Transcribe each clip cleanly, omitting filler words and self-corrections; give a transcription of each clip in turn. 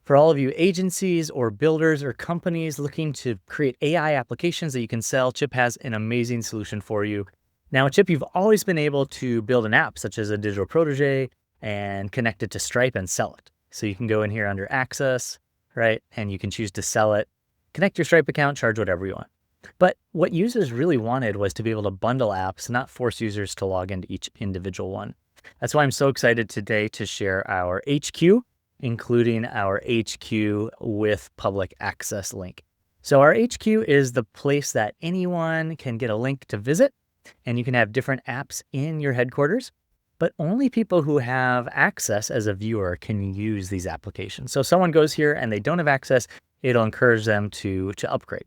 For all of you agencies or builders or companies looking to create AI applications that you can sell, Chipp has an amazing solution for you. Now at Chipp, you've always been able to build an app such as a digital protege and connect it to Stripe and sell it. So you can go in here under access, right? And you can choose to sell it, connect your Stripe account, charge whatever you want. But what users really wanted was to be able to bundle apps, not force users to log into each individual one. That's why I'm so excited today to share our HQ, including our HQ with public access link. So our HQ is the place that anyone can get a link to visit, and you can have different apps in your headquarters, but only people who have access as a viewer can use these applications. So if someone goes here and they don't have access, it'll encourage them to upgrade.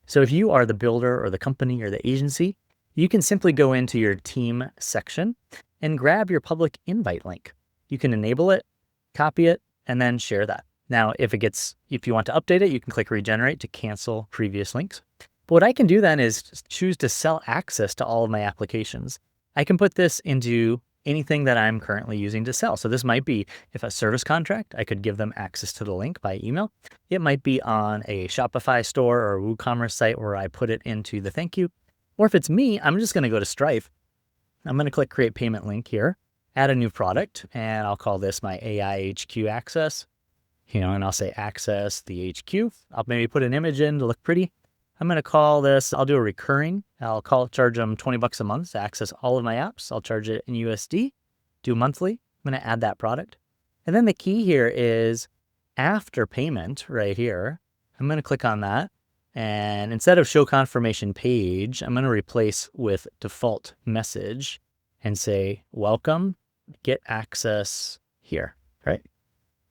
So if you are the builder or the company or the agency, you can simply go into your team section and grab your public invite link. You can enable it, copy it, and then share that. Now, if you want to update it, you can click regenerate to cancel previous links. But what I can do then is choose to sell access to all of my applications. I can put this into anything that I'm currently using to sell. So this might be if a service contract, I could give them access to the link by email. It might be on a Shopify store or a WooCommerce site where I put it into the thank you. Or if it's me, I'm just going to go to Stripe. I'm going to click create payment link here, add a new product, and I'll call this my AI HQ access, and I'll say access the HQ. I'll maybe put an image in to look pretty. I'm going to call this, I'll do a recurring. Charge them $20 a month to access all of my apps. I'll charge it in USD, do monthly. I'm going to add that product. And then the key here is after payment right here, I'm going to click on that. And instead of show confirmation page, I'm going to replace with default message and say, welcome, get access here, right?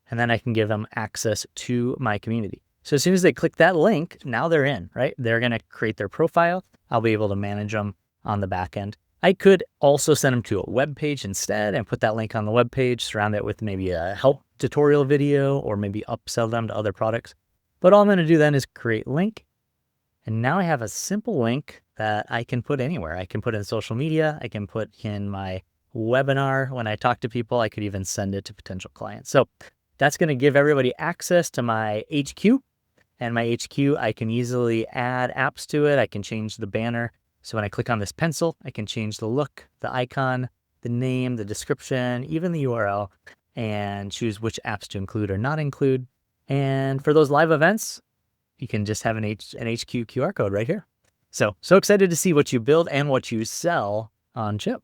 And then I can give them access to my community. So as soon as they click that link, now they're in, right? They're going to create their profile. I'll be able to manage them on the back end. I could also send them to a web page instead and put that link on the web page, surround it with maybe a help tutorial video, or maybe upsell them to other products. But all I'm going to do then is create link. And now I have a simple link that I can put anywhere. I can put in social media. I can put in my webinar. When I talk to people, I could even send it to potential clients. So that's going to give everybody access to my HQ. And my HQ, I can easily add apps to it. I can change the banner. So when I click on this pencil, I can change the look, the icon, the name, the description, even the URL, and choose which apps to include or not include. And for those live events, you can just have an HQ QR code right here. So excited to see what you build and what you sell on Chipp.